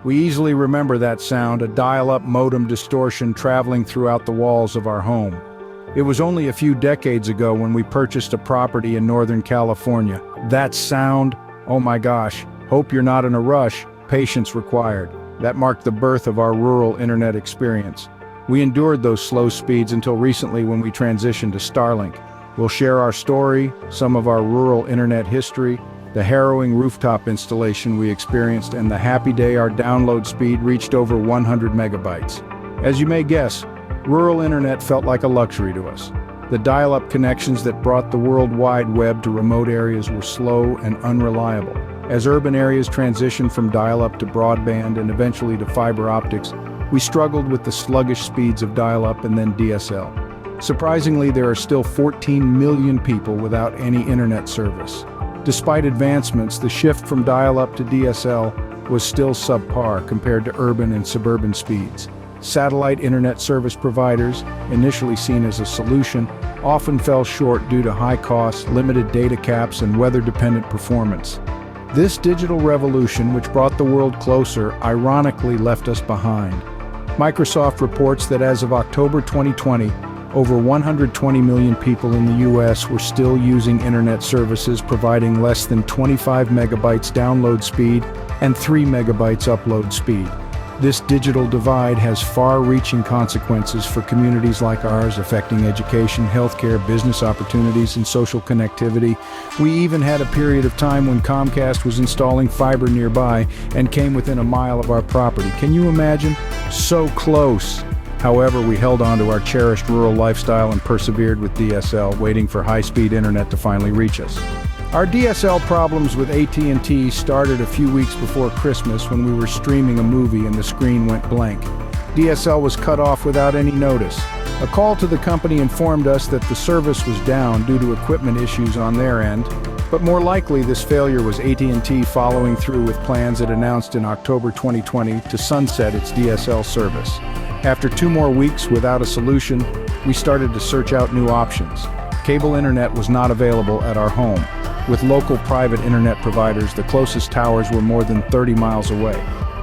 We easily remember that sound, a dial-up modem distortion traveling throughout the walls of our home. It was only a few decades ago when we purchased a property in Northern California. That sound, oh my gosh, hope you're not in a rush, patience required. That marked the birth of our rural internet experience. We endured those slow speeds until recently when we transitioned to Starlink. We'll share our story, some of our rural internet history, the harrowing rooftop installation we experienced, and the happy day our download speed reached over 100 megabytes. As you may guess, rural internet felt like a luxury to us. The dial-up connections that brought the World Wide Web to remote areas were slow and unreliable. As urban areas transitioned from dial-up to broadband and eventually to fiber optics, we struggled with the sluggish speeds of dial-up and then DSL. Surprisingly, there are still 14 million people without any internet service. Despite advancements, the shift from dial-up to DSL was still subpar compared to urban and suburban speeds. Satellite internet service providers, initially seen as a solution, often fell short due to high costs, limited data caps, and weather-dependent performance. This digital revolution, which brought the world closer, ironically left us behind. Microsoft reports that as of October 2020, over 120 million people in the US were still using internet services providing less than 25 megabytes download speed and 3 megabytes upload speed. This digital divide has far-reaching consequences for communities like ours, affecting education, healthcare, business opportunities, and social connectivity. We even had a period of time when Comcast was installing fiber nearby and came within a mile of our property. Can you imagine? So close! However, we held on to our cherished rural lifestyle and persevered with DSL, waiting for high-speed internet to finally reach us. Our DSL problems with AT&T started a few weeks before Christmas when we were streaming a movie and the screen went blank. DSL was cut off without any notice. A call to the company informed us that the service was down due to equipment issues on their end, but more likely this failure was AT&T following through with plans it announced in October 2020 to sunset its DSL service. After 2 more weeks without a solution, we started to search out new options. Cable internet was not available at our home. With local private internet providers, the closest towers were more than 30 miles away.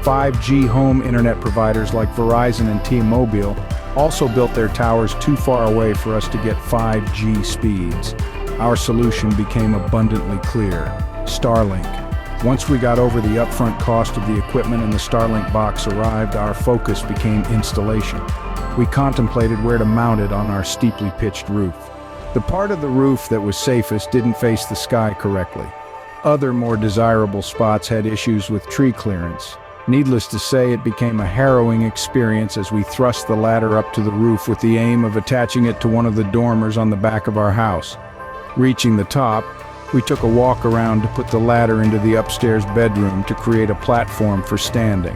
5G home internet providers like Verizon and T-Mobile also built their towers too far away for us to get 5G speeds. Our solution became abundantly clear: Starlink. Once we got over the upfront cost of the equipment and the Starlink box arrived, our focus became installation. We contemplated where to mount it on our steeply pitched roof. The part of the roof that was safest didn't face the sky correctly. Other more desirable spots had issues with tree clearance. Needless to say, it became a harrowing experience as we thrust the ladder up to the roof with the aim of attaching it to one of the dormers on the back of our house. Reaching the top, we took a walk around to put the ladder into the upstairs bedroom to create a platform for standing.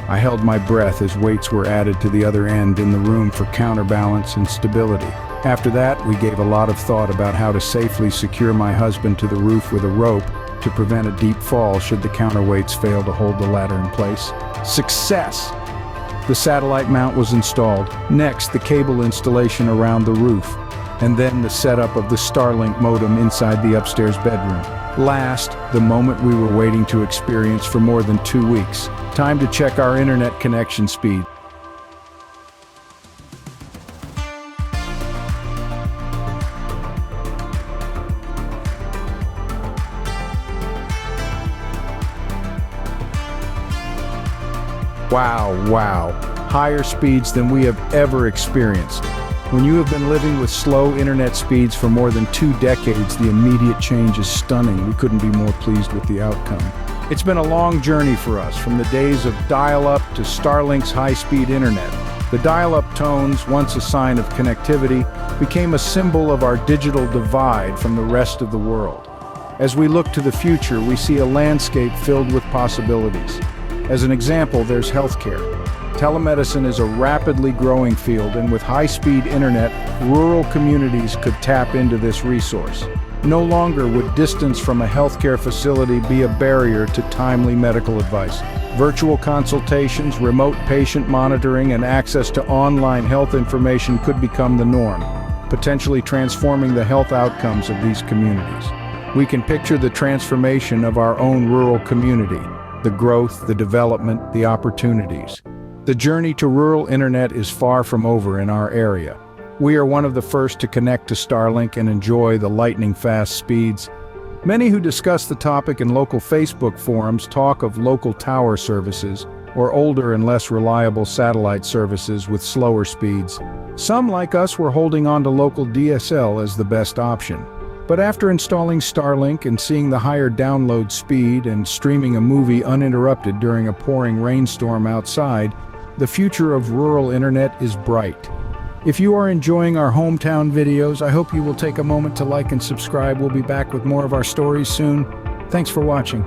I held my breath as weights were added to the other end in the room for counterbalance and stability. After that, we gave a lot of thought about how to safely secure my husband to the roof with a rope to prevent a deep fall should the counterweights fail to hold the ladder in place. Success! The satellite mount was installed. Next, the cable installation around the roof. And then the setup of the Starlink modem inside the upstairs bedroom. Last, the moment we were waiting to experience for more than 2 weeks. Time to check our internet connection speed. Wow. Higher speeds than we have ever experienced. When you have been living with slow internet speeds for more than 2 decades, the immediate change is stunning. We couldn't be more pleased with the outcome. It's been a long journey for us, from the days of dial-up to Starlink's high-speed internet. The dial-up tones, once a sign of connectivity, became a symbol of our digital divide from the rest of the world. As we look to the future, we see a landscape filled with possibilities. As an example, there's healthcare. Telemedicine is a rapidly growing field, and with high-speed internet, rural communities could tap into this resource. No longer would distance from a healthcare facility be a barrier to timely medical advice. Virtual consultations, remote patient monitoring, and access to online health information could become the norm, potentially transforming the health outcomes of these communities. We can picture the transformation of our own rural community. the growth, the development, the opportunities. The journey to rural internet is far from over in our area. We are one of the first to connect to Starlink and enjoy the lightning-fast speeds. Many who discuss the topic in local Facebook forums talk of local tower services or older and less reliable satellite services with slower speeds. Some, like us, were holding on to local DSL as the best option. But after installing Starlink and seeing the higher download speed and streaming a movie uninterrupted during a pouring rainstorm outside, the future of rural internet is bright. If you are enjoying our hometown videos, I hope you will take a moment to like and subscribe. We'll be back with more of our stories soon. Thanks for watching.